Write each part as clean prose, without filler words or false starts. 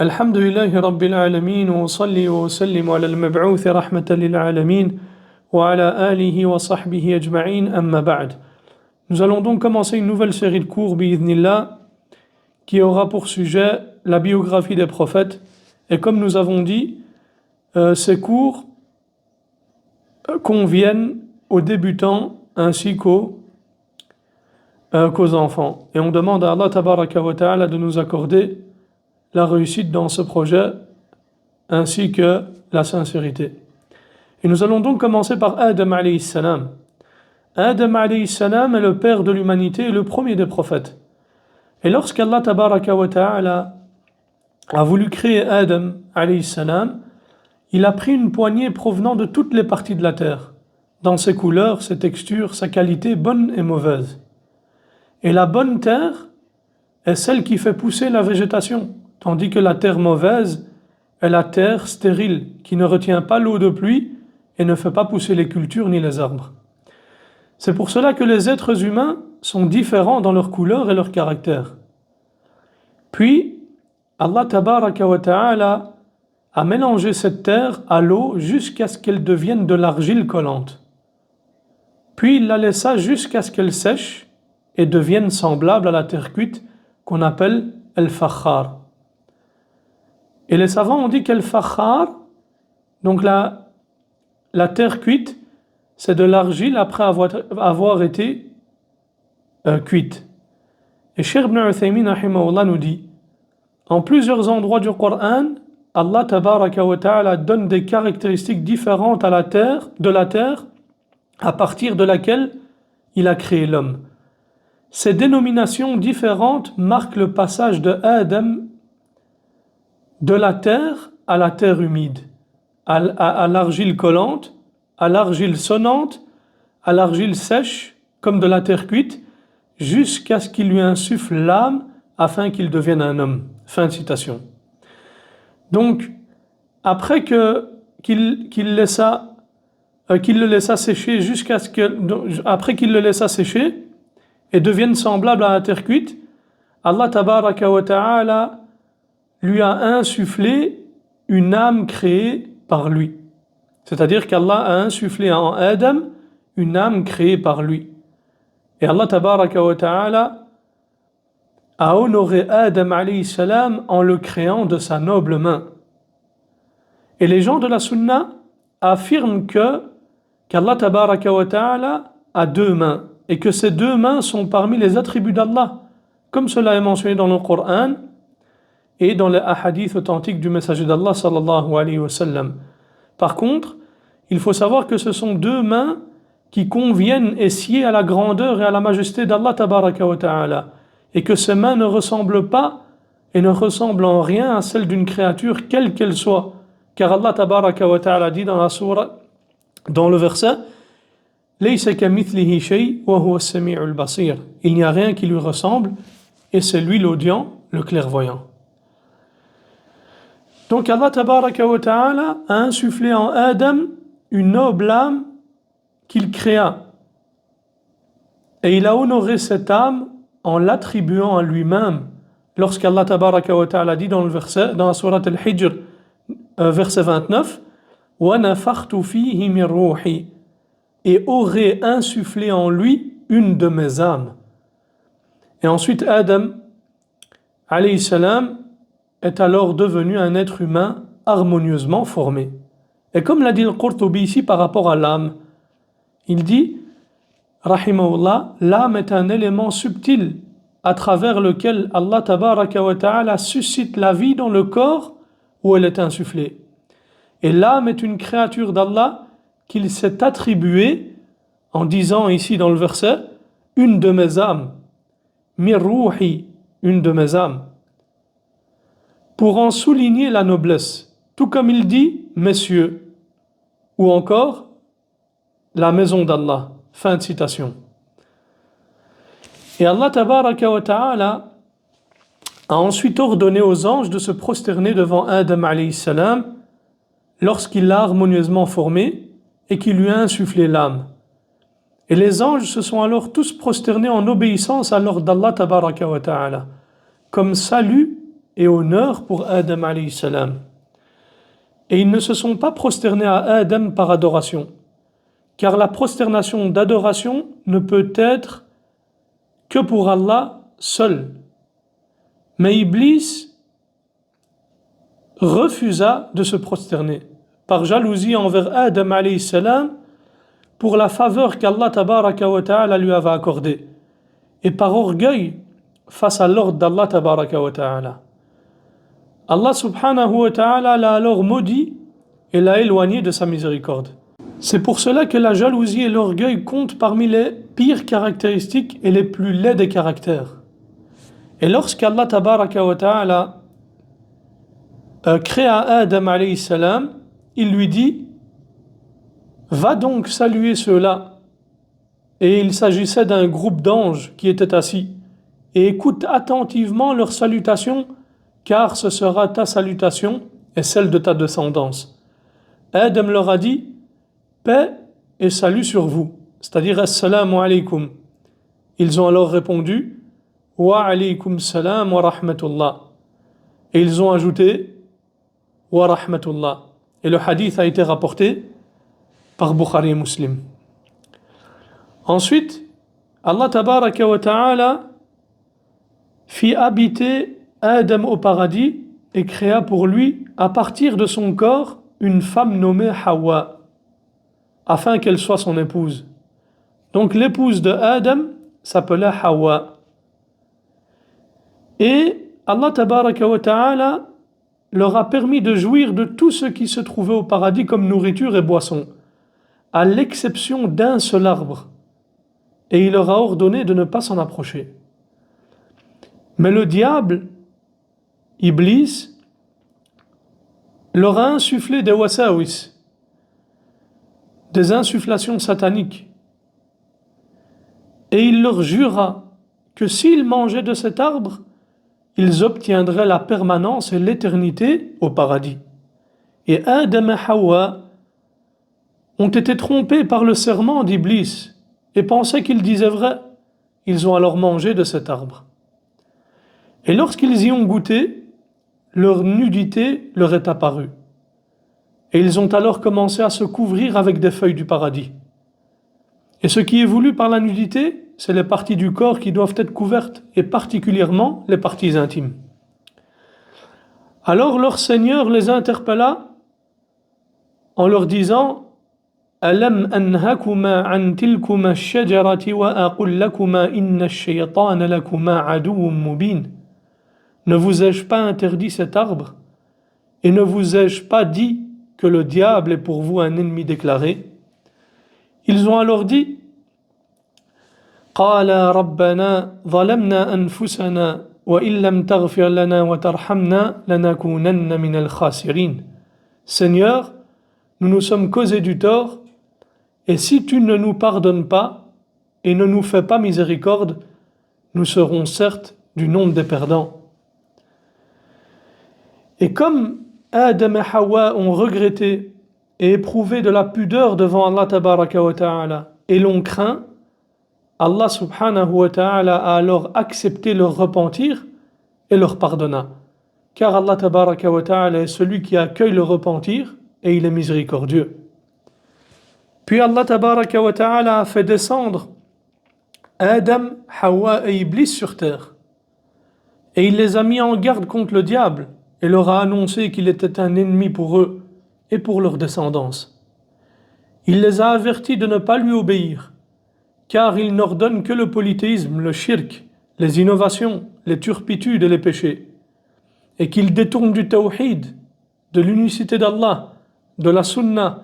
الحمد لله رب العالمين وصلي وسلم على المبعوث رحمة للعالمين وعلى آله وصحبه أجمعين أما بعد. Nous allons donc commencer une nouvelle série de cours bi'idhnillah qui aura pour sujet la biographie des prophètes. Et comme nous avons dit, ces cours conviennent aux débutants ainsi qu'aux enfants. Et on demande à Allah tabaraka wa ta'ala de nous accorder la réussite dans ce projet ainsi que la sincérité. Et nous allons donc commencer par Adam alayhi salam. Adam alayhi salam est le père de l'humanité et le premier des prophètes. Et lorsqu'Allah tabaraka wa ta'ala a voulu créer Adam alayhi salam, il a pris une poignée provenant de toutes les parties de la terre, dans ses couleurs, ses textures, sa qualité bonne et mauvaise. Et la bonne terre est celle qui fait pousser la végétation, tandis que la terre mauvaise est la terre stérile, qui ne retient pas l'eau de pluie et ne fait pas pousser les cultures ni les arbres. C'est pour cela que les êtres humains sont différents dans leur couleur et leur caractère. Puis, Allah tabaraka wa ta'ala a mélangé cette terre à l'eau jusqu'à ce qu'elle devienne de l'argile collante. Puis il la laissa jusqu'à ce qu'elle sèche et devienne semblable à la terre cuite qu'on appelle el-fakhar. Et les savants ont dit qu'el-fakhar, donc la terre cuite, c'est de l'argile après avoir été cuite. Et Cheikh Ibn Uthaymin rahimahullah nous dit, en plusieurs endroits du Coran, Allah tabaraka wa ta'ala donne des caractéristiques différentes à la terre, à partir de laquelle il a créé l'homme. Ces dénominations différentes marquent le passage de Adam de la terre à la terre humide, à l'argile collante, à l'argile sonnante, à l'argile sèche, comme de la terre cuite, jusqu'à ce qu'il lui insuffle l'âme afin qu'il devienne un homme. Fin de citation. Donc, après qu'il le laissa sécher après qu'il le laissa sécher et devienne semblable à la terre cuite, Allah tabaraka wa ta'ala lui a insufflé une âme créée par lui. C'est-à-dire qu'Allah a insufflé en Adam une âme créée par lui. Et Allah tabaraka wa ta'ala a honoré Adam alayhi salam en le créant de sa noble main. Et les gens de la sunna affirment qu'Allah tabaraka wa ta'ala a deux mains et que ces deux mains sont parmi les attributs d'Allah, comme cela est mentionné dans le Coran et dans les hadiths authentiques du messager d'Allah sallallahu alayhi wa sallam. Par contre, il faut savoir que ce sont deux mains qui conviennent et sied à la grandeur et à la majesté d'Allah tabaraka wa ta'ala, et que ces mains ne ressemblent pas et ne ressemblent en rien à celles d'une créature quelle qu'elle soit, car Allah tabaraka wa ta'ala dit dans la sourate, dans le verset, Laysa kamithlihi shay wa huwa as-sami'ul basir. Il n'y a rien qui lui ressemble et c'est lui l'audient, le clairvoyant. Donc Allah tabaraka wa ta'ala a insufflé en Adam une noble âme qu'il créa. Et il a honoré cette âme en l'attribuant à lui-même. Lorsqu'Allah tabaraka wa ta'ala dit dans le verset, dans la sourate Al-Hijr, verset 29, wa nafakhtu fihi min ruhi, et aurait insufflé en lui une de mes âmes. Et ensuite Adam alayhi salam est alors devenu un être humain harmonieusement formé. Et comme l'a dit le Qurtubi ici par rapport à l'âme, il dit, rahimahullah, l'âme est un élément subtil à travers lequel Allah tabaraka wa ta'ala suscite la vie dans le corps où elle est insufflée. Et l'âme est une créature d'Allah qu'il s'est attribuée en disant ici dans le verset, une de mes âmes, mir ruhi, une de mes âmes, pour en souligner la noblesse, tout comme il dit, messieurs, ou encore, la maison d'Allah. Fin de citation. Et Allah tabaraka wa ta'ala a ensuite ordonné aux anges de se prosterner devant Adam alayhi salam lorsqu'il l'a harmonieusement formé et qu'il lui a insufflé l'âme. Et les anges se sont alors tous prosternés en obéissance à l'ordre d'Allah tabaraka wa ta'ala, comme salut et honneur pour Adam alayhi salam. Et ils ne se sont pas prosternés à Adam par adoration, car la prosternation d'adoration ne peut être que pour Allah seul. Mais Iblis refusa de se prosterner, par jalousie envers Adam alayhi salam, pour la faveur qu'Allah tabaraka wa ta'ala lui avait accordée, et par orgueil face à l'ordre d'Allah tabaraka wa ta'ala. Allah subhanahu wa ta'ala l'a alors maudit et l'a éloigné de sa miséricorde. C'est pour cela que la jalousie et l'orgueil comptent parmi les pires caractéristiques et les plus laids des caractères. Et lorsqu'Allah tabaraka wa ta'ala créa Adam alayhi salam, il lui dit: va donc saluer ceux-là. Et il s'agissait d'un groupe d'anges qui étaient assis. Et écoute attentivement leur salutation, car ce sera ta salutation et celle de ta descendance. Adam leur a dit: paix et salut sur vous, c'est-à-dire assalamu alaykum. Ils ont alors répondu: wa alaykum salam wa rahmatullah. Et ils ont ajouté: wa rahmatullah. Et le hadith a été rapporté par Bukhari et Muslim. Ensuite, Allah tabaraka wa ta'ala fit habiter Adam au paradis et créa pour lui, à partir de son corps, une femme nommée Hawa, afin qu'elle soit son épouse. Donc l'épouse de Adam s'appelait Hawa. Et Allah tabaraka wa ta'ala leur a permis de jouir de tout ce qui se trouvait au paradis comme nourriture et boisson, à l'exception d'un seul arbre. Et il leur a ordonné de ne pas s'en approcher. Mais le diable, Iblis, leur a insufflé des wasawis, des insufflations sataniques. Et il leur jura que s'ils mangeaient de cet arbre, ils obtiendraient la permanence et l'éternité au paradis. Et Adam et Hawa ont été trompés par le serment d'Iblis et pensaient qu'il disait vrai. Ils ont alors mangé de cet arbre. Et lorsqu'ils y ont goûté, leur nudité leur est apparue. Et ils ont alors commencé à se couvrir avec des feuilles du paradis. Et ce qui est voulu par la nudité, c'est les parties du corps qui doivent être couvertes, et particulièrement les parties intimes. Alors leur Seigneur les interpella en leur disant: أَلَمْ أَنْهَكُمَا عَنْ تِلْكُمَا الشَّجَرَةِ وَأَقُلْ لَكُمَا إِنَّ الشَّيْطَانَ لَكُمَا عَدُوٌّ مُبِينٌ. Ne vous ai-je pas interdit cet arbre? Et ne vous ai-je pas dit que le diable est pour vous un ennemi déclaré? Ils ont alors dit: قَالَا رَبَّنَا ظَلَمْنَا أَنفُسَنَا وَإِن لَّمْ تَغْفِرْ لَنَا وَتَرْحَمْنَا لَنَكُونَنَّ مِنَ الْخَاسِرِينَ. Seigneur, nous nous sommes causés du tort, et si tu ne nous pardonnes pas et ne nous fais pas miséricorde, nous serons certes du nombre des perdants. Et comme Adam et Hawa ont regretté et éprouvé de la pudeur devant Allah tabaraka wa ta'ala et l'ont craint, Allah subhanahu wa ta'ala a alors accepté leur repentir et leur pardonna. Car Allah tabaraka wa ta'ala est celui qui accueille le repentir et il est miséricordieux. Puis Allah tabaraka wa ta'ala a fait descendre Adam, Hawa et Iblis sur terre. Et il les a mis en garde contre le diable et leur a annoncé qu'il était un ennemi pour eux et pour leur descendance. Il les a avertis de ne pas lui obéir, car il n'ordonne que le polythéisme, le shirk, les innovations, les turpitudes et les péchés, et qu'il détourne du tawhid, de l'unicité d'Allah, de la sunna,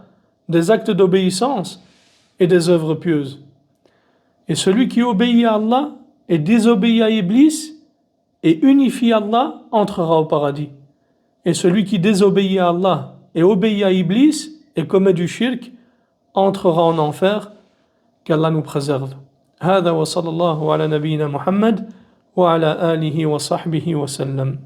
des actes d'obéissance et des œuvres pieuses. Et celui qui obéit à Allah et désobéit à Iblis et unifie Allah entrera au paradis. Et celui qui désobéit à Allah et obéit à Iblis et commet du shirk entrera en enfer. Qu'Allah nous préserve. هذا وصلى الله على نبينا محمد وعلى آله وصحبه وسلم.